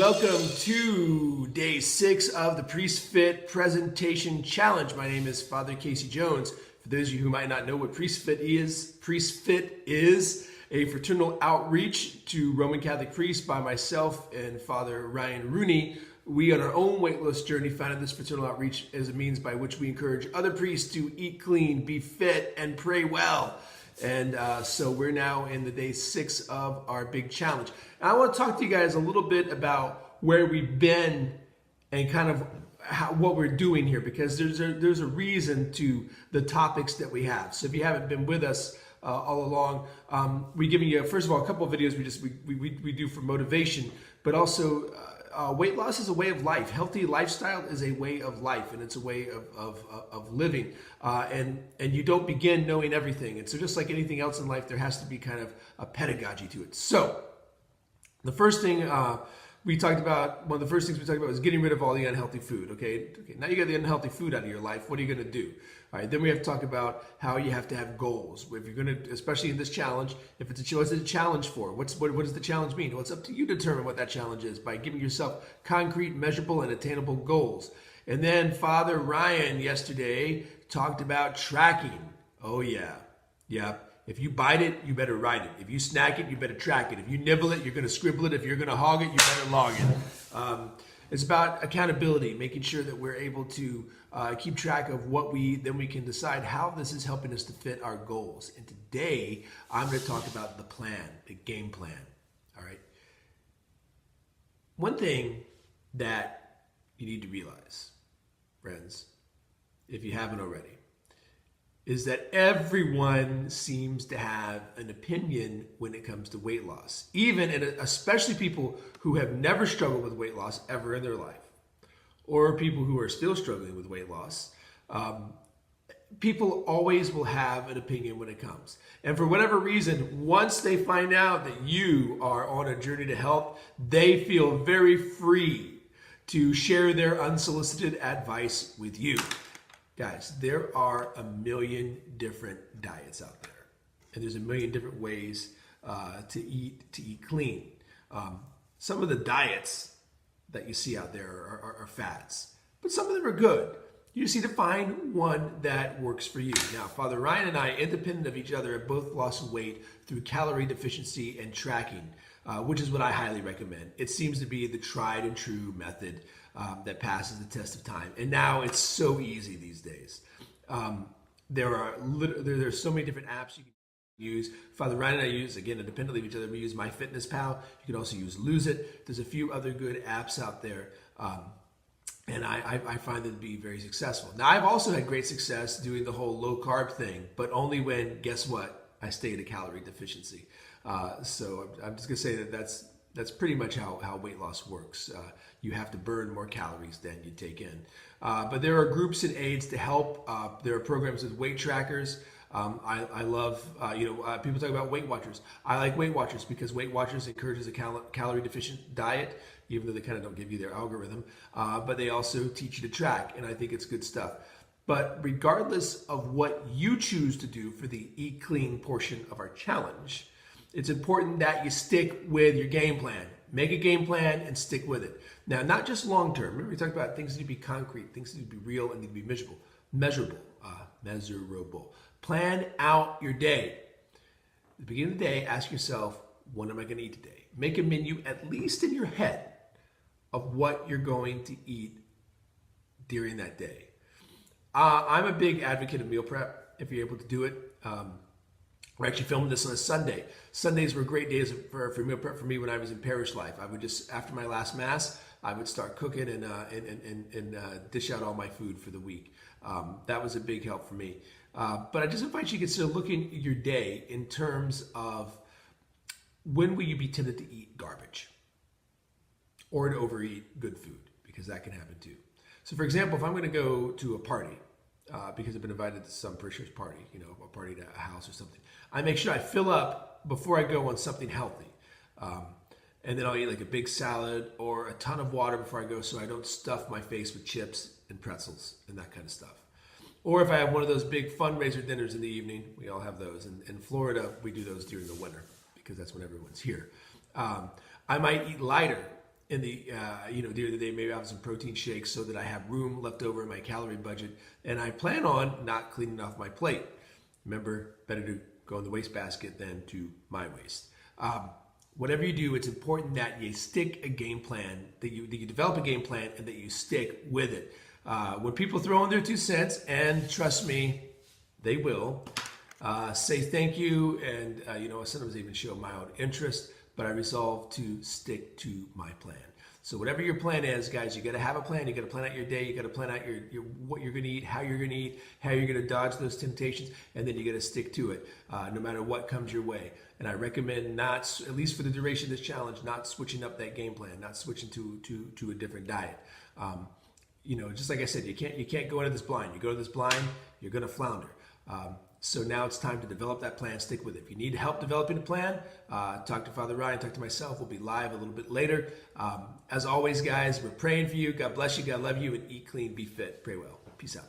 welcome to day 6 of the Priestfit presentation challenge. My name is Father Casey Jones. For those of you who might not know what Priestfit is a fraternal outreach to Roman Catholic priests by myself and Father Ryan Rooney. We, on our own weight loss journey, founded this fraternal outreach as a means by which we encourage other priests to eat clean, be fit, and pray well. And so we're now in the day 6 of our big challenge. And I want to talk to you guys a little bit about where we've been and kind of what we're doing here, because there's a reason to the topics that we have. So if you haven't been with us all along, we're giving you, first of all, a couple of videos we do for motivation, but also weight loss is a way of life. Healthy lifestyle is a way of life, and it's a way of living. And you don't begin knowing everything. And so just like anything else in life, there has to be kind of a pedagogy to it. So the first thing we talked about, one of the first things we talked about was getting rid of all the unhealthy food. Okay, now you got the unhealthy food out of your life. What are you going to do? All right, then we have to talk about how you have to have goals. If you're going to, especially in this challenge, if it's what's a challenge for? What does the challenge mean? Well, it's up to you to determine what that challenge is by giving yourself concrete, measurable, and attainable goals. And then Father Ryan yesterday talked about tracking. Oh yeah. If you bite it, you better write it. If you snack it, you better track it. If you nibble it, you're going to scribble it. If you're going to hog it, you better log it. It's about accountability, making sure that we're able to keep track of what then we can decide how this is helping us to fit our goals. And today, I'm going to talk about the plan, the game plan. All right. One thing that you need to realize, friends, if you haven't already, is that everyone seems to have an opinion when it comes to weight loss, especially people who have never struggled with weight loss ever in their life, or people who are still struggling with weight loss. People always will have an opinion when it comes. And for whatever reason, once they find out that you are on a journey to health, they feel very free to share their unsolicited advice with you. Guys, there are a million different diets out there, and there's a million different ways to eat clean. Some of the diets that you see out there are fads, but some of them are good. You just need to find one that works for you. Now, Father Ryan and I, independent of each other, have both lost weight through calorie deficiency and tracking, which is what I highly recommend. It seems to be the tried and true method that passes the test of time. And now it's so easy these days. There's so many different apps you can use. Father Ryan and I use, again, independently of each other, we use MyFitnessPal. You can also use Lose It. There's a few other good apps out there. And I find them to be very successful. Now, I've also had great success doing the whole low carb thing, but only when, guess what? I stay at a calorie deficiency. So I'm just gonna say that's pretty much how weight loss works. You have to burn more calories than you take in. But there are groups and aids to help. There are programs with weight trackers. I love, people talk about Weight Watchers. I like Weight Watchers because Weight Watchers encourages a calorie deficient diet, even though they kind of don't give you their algorithm. But they also teach you to track, and I think it's good stuff. But regardless of what you choose to do for the Eat Clean portion of our challenge, it's important that you stick with your game plan. Make a game plan and stick with it. Now, not just long term. Remember, we talked about things need to be concrete, things need to be real, and need to be measurable. Plan out your day. At the beginning of the day, ask yourself, what am I going to eat today? Make a menu, at least in your head, of what you're going to eat during that day. I'm a big advocate of meal prep, if you're able to do it. We're actually filming this on a Sunday. Sundays were great days for meal prep for me when I was in parish life. I would just, after my last Mass, I would start cooking and dish out all my food for the week. That was a big help for me. But I just invite you to consider looking at your day in terms of when will you be tempted to eat garbage or to overeat good food, because that can happen too. So for example, if I'm going to go to a party, because I've been invited to some parishioner's party, a party to a house or something, I make sure I fill up before I go on something healthy. And then I'll eat like a big salad or a ton of water before I go, so I don't stuff my face with chips and pretzels and that kind of stuff. Or if I have one of those big fundraiser dinners in the evening, we all have those. In Florida, we do those during the winter because that's when everyone's here. I might eat lighter in the during the day, maybe I have some protein shakes so that I have room left over in my calorie budget, and I plan on not cleaning off my plate. Remember, better to go in the wastebasket than to my waste. Whatever you do, it's important that you stick a game plan, that you develop a game plan, and that you stick with it. When people throw in their 2 cents, and trust me, they will, say thank you, and sometimes they even show mild interest, but I resolve to stick to my plan. So whatever your plan is, guys, you got to have a plan. You got to plan out your day. You got to plan out your what you're going to eat, how you're going to eat, how you're going to dodge those temptations, and then you got to stick to it, no matter what comes your way. And I recommend not, at least for the duration of this challenge, not switching up that game plan, not switching to a different diet. Just like I said, you can't go into this blind. You go to this blind, you're going to flounder. So now it's time to develop that plan, stick with it. If you need help developing a plan, talk to Father Ryan, talk to myself. We'll be live a little bit later. As always, guys, we're praying for you. God bless you. God love you. And eat clean, be fit. Pray well. Peace out.